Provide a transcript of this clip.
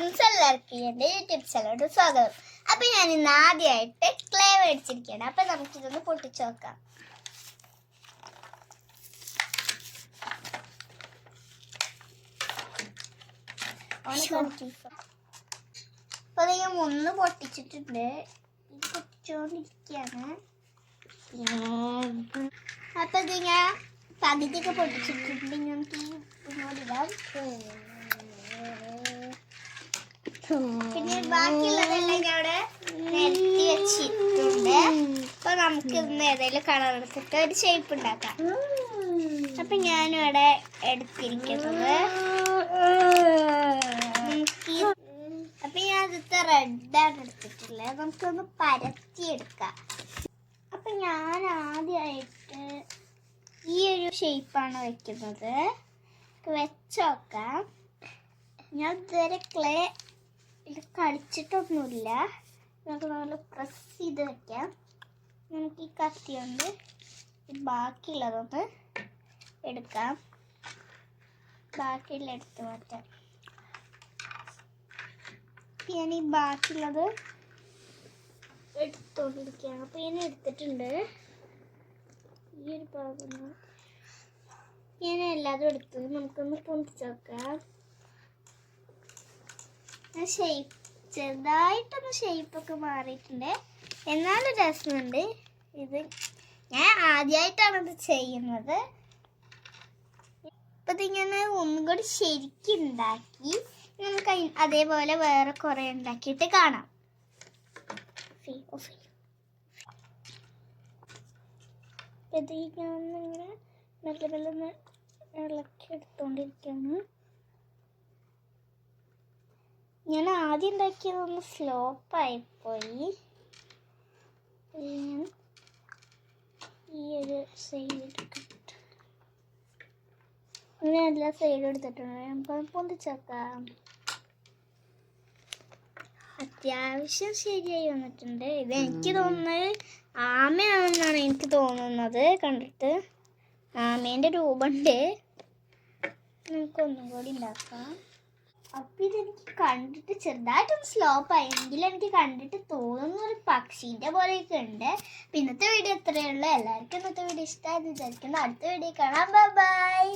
Friends എല്ലാവർക്കും എൻ്റെ YouTube ചാനലോട് സ്വാഗതം. അപ്പം ഞാൻ ഇന്ന് ആദ്യമായിട്ട് ക്ലേ മേടിച്ചിരിക്കുകയാണ്. അപ്പം നമുക്കിതൊന്ന് പൊട്ടിച്ച് നോക്കാം. അപ്പോൾ ഞാൻ ഒന്ന് പൊട്ടിച്ചിട്ടുണ്ട്, ഇത് പൊട്ടിച്ചുകൊണ്ടിരിക്കുകയാണ്. അപ്പം ഇത് ഞാൻ പകുതിയൊക്കെ പൊട്ടിച്ചിട്ടുണ്ട്. നമുക്ക് ഈ ഇടാം. പിന്നെ ബാക്കിയുള്ളതെല്ലാം ഞാൻ അവിടെ നിരത്തി വെച്ചിട്ടുണ്ട്. അപ്പൊ നമുക്ക് ഇന്ന് ഏതെങ്കിലും കളർ എടുത്തിട്ട് ഒരു ഷേപ്പ് ഉണ്ടാക്കാം. അപ്പൊ ഞാനിവിടെ എടുത്തിരിക്കുന്നത് അപ്പൊ ഞാൻ ആദ്യത്തെ റെഡാണ് എടുത്തിട്ടുള്ളത്. നമുക്കൊന്ന് പരത്തിയെടുക്കാം. അപ്പൊ ഞാൻ ആദ്യമായിട്ട് ഈ ഒരു ഷേപ്പാണ് വെക്കുന്നത്. വെച്ചോക്കാം. ഞാൻ ഇതുവരെ ക്ലേ ഇത് കളിച്ചിട്ടൊന്നുമില്ല. നമുക്ക് നല്ല പ്രസ് ചെയ്ത് വെക്കാം. നമുക്ക് ഈ കത്തി കൊണ്ട് ബാക്കിയുള്ളതൊന്ന് എടുക്കാം. ബാക്കിയുള്ള എടുത്ത് മാറ്റാം. ഞാൻ ഈ ബാക്കിയുള്ളത് എടുത്തോണ്ടിരിക്കുകയാണ്. അപ്പോൾ ഞാൻ എടുത്തിട്ടുണ്ട്. ഈ ഒരു ഭാഗം ഞാൻ എല്ലാതും എടുത്തു. നമുക്കൊന്ന് പൊന്തിച്ച് നോക്കാം. ഷേപ്പ് ചെറുതായിട്ടൊന്ന് ഷേപ്പൊക്കെ മാറിയിട്ടുണ്ട്, എന്നാലും രസമുണ്ട്. ഇത് ഞാൻ ആദ്യമായിട്ടാണ് ഇത് ചെയ്യുന്നത്. അപ്പം ഇതിങ്ങനെ ഒന്നുകൂടി ശരിക്കും ഉണ്ടാക്കി നമുക്ക് അതേപോലെ വേറെ കുറേ ഉണ്ടാക്കിയിട്ട് കാണാം. ഇത് ഞാനിങ്ങനെ മെല്ലെ മെല്ലെ ഇളക്കി എടുത്തോണ്ടിരിക്കുകയാണ്. ഞാൻ ആദ്യം ഉണ്ടാക്കിയതൊന്ന് സ്ലോപ്പായിപ്പോയി. ഞാൻ ഈ ഒരു സൈഡ് എടുത്തിട്ട് അങ്ങനെ എല്ലാ സൈഡും എടുത്തിട്ടുണ്ട്. നമുക്ക് പൊന്തിച്ചേക്കാം. അത്യാവശ്യം ശരിയായി വന്നിട്ടുണ്ട്. ഇത് എനിക്ക് തോന്നുന്നത് ആമയാണെന്നാണ് എനിക്ക് തോന്നുന്നത്. കണ്ടിട്ട് ആമേൻ്റെ രൂപമുണ്ട്. നമുക്കൊന്നും കൂടി ഉണ്ടാക്കാം. അപ്പം ഇതെനിക്ക് കണ്ടിട്ട് ചെറുതായിട്ടൊന്ന് സ്ലോപ്പായി, എങ്കിലും എനിക്ക് കണ്ടിട്ട് തോന്നുന്ന ഒരു പക്ഷീൻ്റെ പോലെയൊക്കെ ഉണ്ട്. അപ്പം ഇന്നത്തെ വീഡിയോ ഇത്രയേ ഉള്ളൂ. എല്ലാവർക്കും ഇന്നത്തെ വീഡിയോ ഇഷ്ടമായെന്ന് വിചാരിക്കുന്നു. അടുത്ത വീഡിയോ കാണാം. Bye bye.